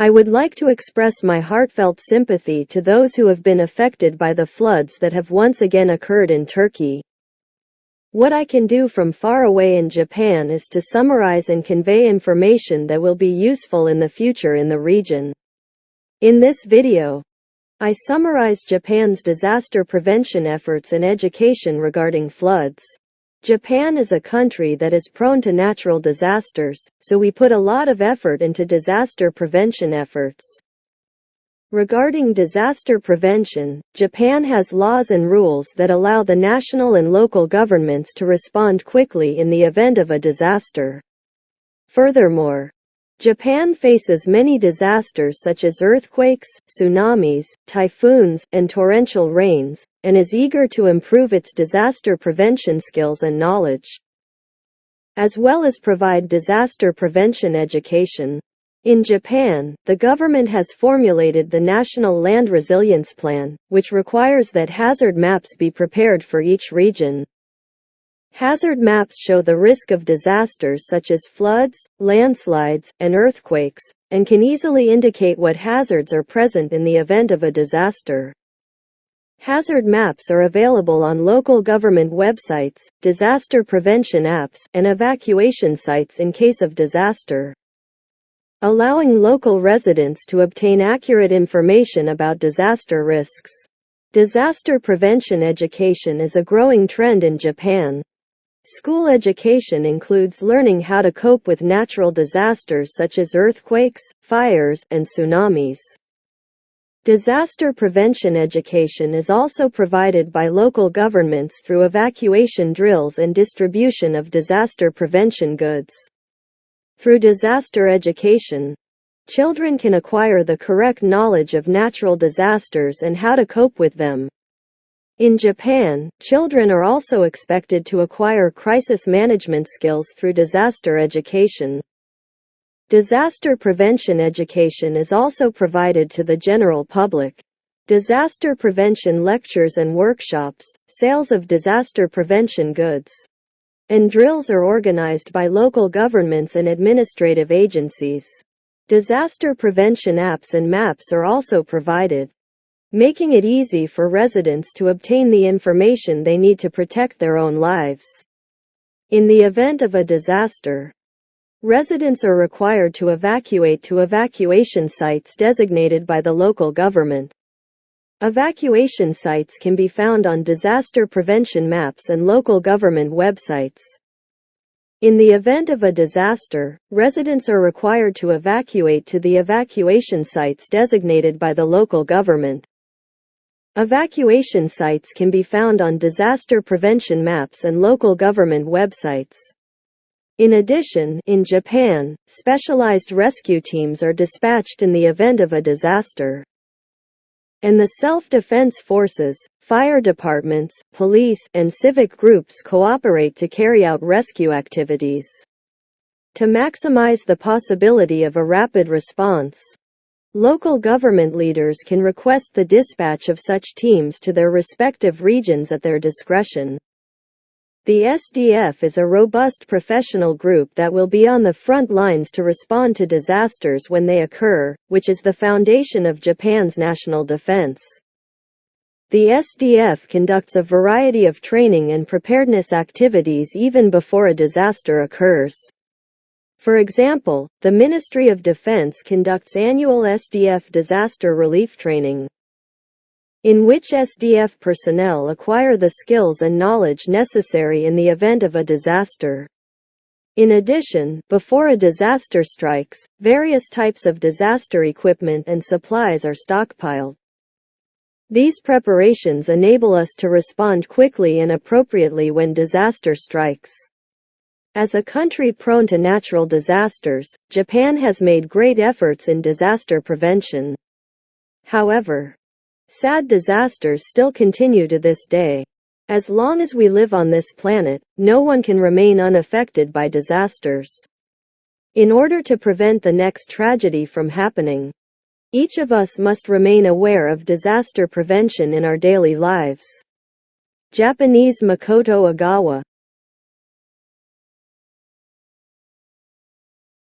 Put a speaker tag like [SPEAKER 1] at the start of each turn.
[SPEAKER 1] I would like to express my heartfelt sympathy to those who have been affected by the floods that have once again occurred in Turkey. What I can do from far away in Japan is to summarize and convey information that will be useful in the future in the region. In this video, I summarize Japan's disaster prevention efforts and education regarding floods. Japan is a country that is prone to natural disasters, so we put a lot of effort into disaster prevention efforts. Regarding disaster prevention, Japan has laws and rules that allow the national and local governments to respond quickly in the event of a disaster. Furthermore, Japan faces many disasters such as earthquakes, tsunamis, typhoons, and torrential rains, and is eager to improve its disaster prevention skills and knowledge, as well as provide disaster prevention education. In Japan, the government has formulated the National Land Resilience Plan, which requires that hazard maps be prepared for each region. Hazard maps show the risk of disasters such as floods, landslides, and earthquakes, and can easily indicate what hazards are present in the event of a disaster. Hazard maps are available on local government websites, disaster prevention apps, and evacuation sites in case of disaster, allowing local residents to obtain accurate information about disaster risks. Disaster prevention education is a growing trend in Japan. School education includes learning how to cope with natural disasters such as earthquakes, fires, and tsunamis. Disaster prevention education is also provided by local governments through evacuation drills and distribution of disaster prevention goods. Through disaster education, children can acquire the correct knowledge of natural disasters and how to cope with them. In Japan, children are also expected to acquire crisis management skills through disaster education. Disaster prevention education is also provided to the general public. Disaster prevention lectures and workshops, sales of disaster prevention goods, and drills are organized by local governments and administrative agencies. Disaster prevention apps and maps are also provided, making it easy for residents to obtain the information they need to protect their own lives. In the event of a disaster, residents are required to evacuate to evacuation sites designated by the local government. Evacuation sites can be found on disaster prevention maps and local government websites. In the event of a disaster, residents are required to evacuate to the evacuation sites designated by the local government. Evacuation sites can be found on disaster prevention maps and local government websites. In addition, in Japan, specialized rescue teams are dispatched in the event of a disaster, and the self-defense forces, fire departments, police, and civic groups cooperate to carry out rescue activities. To maximize the possibility of a rapid response, local government leaders can request the dispatch of such teams to their respective regions at their discretion. The SDF is a robust professional group that will be on the front lines to respond to disasters when they occur, which is the foundation of Japan's national defense. The SDF conducts a variety of training and preparedness activities even before a disaster occurs. For example, the Ministry of Defense conducts annual SDF disaster relief training, in which SDF personnel acquire the skills and knowledge necessary in the event of a disaster. In addition, before a disaster strikes, various types of disaster equipment and supplies are stockpiled. These preparations enable us to respond quickly and appropriately when disaster strikes. As a country prone to natural disasters, Japan has made great efforts in disaster prevention. However, sad disasters still continue to this day. As long as we live on this planet, no one can remain unaffected by disasters. In order to prevent the next tragedy from happening, each of us must remain aware of disaster prevention in our daily lives. Japanese Makoto Ogawa.